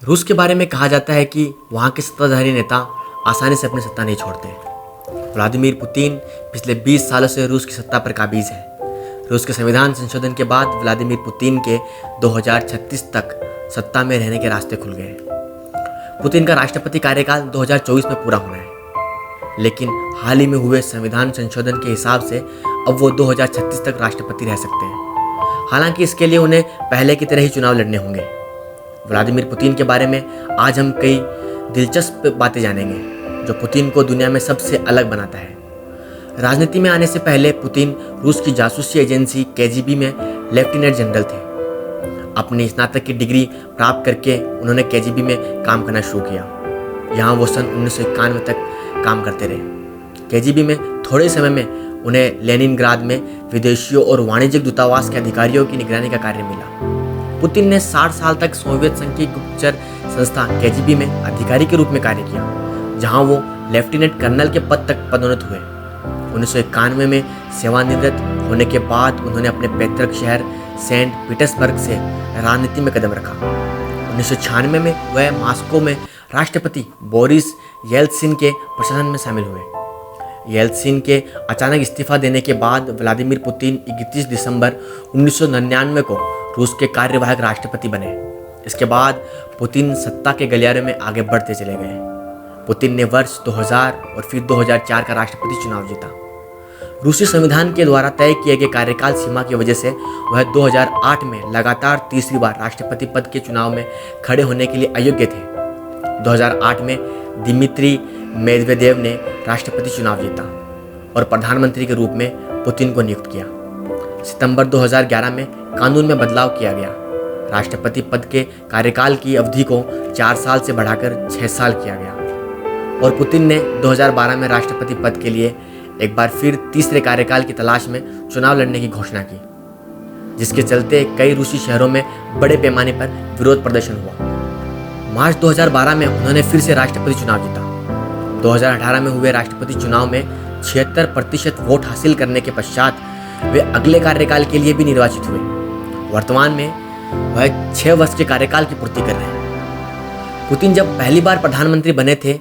रूस के बारे में कहा जाता है कि वहाँ के सत्ताधारी नेता आसानी से अपनी सत्ता नहीं छोड़ते। व्लादिमीर पुतिन पिछले 20 सालों से रूस की सत्ता पर काबिज है। रूस के संविधान संशोधन के बाद व्लादिमीर पुतिन के 2036 तक सत्ता में रहने के रास्ते खुल गए। पुतिन का राष्ट्रपति कार्यकाल 2024 में पूरा होना है, लेकिन हाल ही में हुए संविधान संशोधन के हिसाब से अब वो 2036 तक राष्ट्रपति रह सकते हैं। हालांकि इसके लिए उन्हें पहले की तरह ही चुनाव लड़ने होंगे। व्लादिमीर पुतिन के बारे में आज हम कई दिलचस्प बातें जानेंगे जो पुतिन को दुनिया में सबसे अलग बनाता है। राजनीति में आने से पहले पुतिन रूस की जासूसी एजेंसी केजीबी में लेफ्टिनेंट जनरल थे। अपनी स्नातक की डिग्री प्राप्त करके उन्होंने केजीबी में काम करना शुरू किया। यहाँ वो सन 1991 तक काम करते रहे। केजीबी में थोड़े समय में उन्हें लेनिनग्राद में विदेशियों और वाणिज्यिक दूतावास के अधिकारियों की निगरानी का कार्य मिला। पुतिन ने 60 साल तक सोवियत संघ की गुप्तचर संस्था केजीबी में अधिकारी के रूप में कार्य किया, जहां वो लेफ्टिनेंट कर्नल के पद तक पदोन्नत हुए। 1991 में सेवानिवृत्त होने के बाद उन्होंने अपने पैतृक शहर सेंट पीटर्सबर्ग से राजनीति में कदम रखा। 1996 में वह मॉस्को में राष्ट्रपति बोरिस येल्त्सिन के प्रशासन में शामिल हुए। येल्त्सिन के अचानक इस्तीफा देने के बाद व्लादिमीर पुतिन 31 दिसंबर 1999 को रूस के कार्यवाहक राष्ट्रपति बने। इसके बाद पुतिन सत्ता के गलियारे में आगे बढ़ते चले गए। पुतिन ने वर्ष 2000 और फिर 2004 का राष्ट्रपति चुनाव जीता। रूसी संविधान के द्वारा तय किए गए कार्यकाल सीमा की वजह से वह 2008 में लगातार तीसरी बार राष्ट्रपति पद के चुनाव में खड़े होने के लिए अयोग्य थे। 2008 में दिमित्री मेदवेदेव ने राष्ट्रपति चुनाव जीता और प्रधानमंत्री के रूप में पुतिन को नियुक्त किया। सितंबर 2011 में कानून में बदलाव किया गया। राष्ट्रपति पद के कार्यकाल की अवधि को 4 साल से बढ़ाकर 6 साल किया गया और पुतिन ने 2012 में राष्ट्रपति पद के लिए एक बार फिर तीसरे कार्यकाल की तलाश में चुनाव लड़ने की घोषणा की, जिसके चलते कई रूसी शहरों में बड़े पैमाने पर विरोध प्रदर्शन हुआ। मार्च 2012 में उन्होंने फिर से राष्ट्रपति चुनाव जीता। 2018 में हुए राष्ट्रपति चुनाव में 76% वोट हासिल करने के पश्चात वे अगले कार्यकाल के लिए भी निर्वाचित हुए। वर्तमान में वह 6 वर्ष के कार्यकाल की पूर्ति कर रहे हैं। पुतिन जब पहली बार प्रधानमंत्री बने थे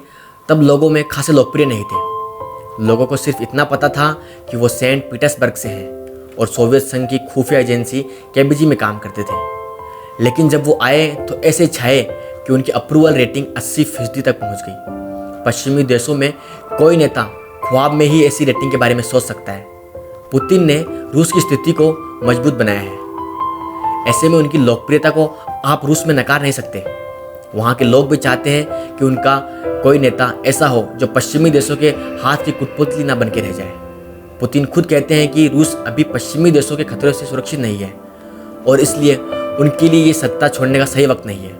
तब लोगों में खासे लोकप्रिय नहीं थे। लोगों को सिर्फ इतना पता था कि वो सेंट पीटर्सबर्ग से हैं और सोवियत संघ की खुफिया एजेंसी केजीबी में काम करते थे। लेकिन जब वो आए तो ऐसे छाए कि उनकी अप्रूवल रेटिंग 80% तक पहुंच गई। पश्चिमी देशों में कोई नेता ख्वाब में ही ऐसी रेटिंग के बारे में सोच सकता है। पुतिन ने रूस की स्थिति को मजबूत बनाया है। ऐसे में उनकी लोकप्रियता को आप रूस में नकार नहीं सकते। वहाँ के लोग भी चाहते हैं कि उनका कोई नेता ऐसा हो जो पश्चिमी देशों के हाथ की कुटपुतली ना बन के रह जाए। पुतिन खुद कहते हैं कि रूस अभी पश्चिमी देशों के खतरों से सुरक्षित नहीं है और इसलिए उनके लिए ये सत्ता छोड़ने का सही वक्त नहीं है।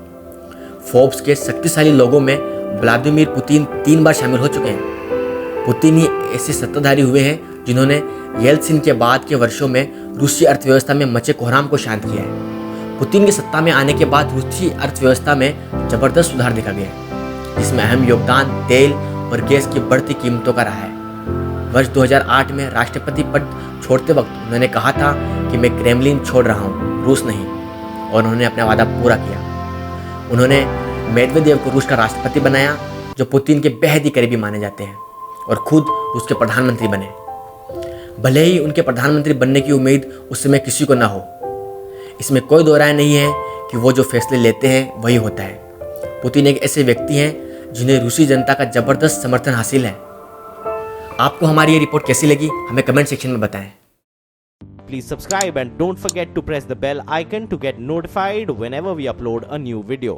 फोर्ब्स के शक्तिशाली लोगों में व्लादिमीर पुतिन 3 बार शामिल हो चुके हैं। पुतिन ही ऐसे सत्ताधारी हुए हैं जिन्होंने येल्त्सिन के बाद के वर्षों में रूसी अर्थव्यवस्था में मचे कोहराम को शांत किया है। पुतिन के सत्ता में आने के बाद रूसी अर्थव्यवस्था में जबरदस्त सुधार देखा गया है, जिसमें अहम योगदान तेल और गैस की बढ़ती कीमतों का रहा है। वर्ष 2008 में राष्ट्रपति पद छोड़ते वक्त उन्होंने कहा था कि मैं क्रेमलिन छोड़ रहा हूँ, रूस नहीं, और उन्होंने अपना वादा पूरा किया। उन्होंने मेदवेदेव को रूस का राष्ट्रपति बनाया, जो पुतिन के बेहद ही करीबी माने जाते हैं, और खुद रूस के प्रधानमंत्री बने। भले ही उनके प्रधानमंत्री बनने की उम्मीद उस समय किसी को ना हो, इसमें कोई दो राय नहीं है कि वो जो फैसले लेते हैं वही होता है। पुतिन एक ऐसे व्यक्ति हैं जिन्हें रूसी जनता का जबरदस्त समर्थन हासिल है। आपको हमारी ये रिपोर्ट कैसी लगी हमें कमेंट सेक्शन में बताएं। Please subscribe and don't forget to press the bell icon to get notified whenever we upload a new video.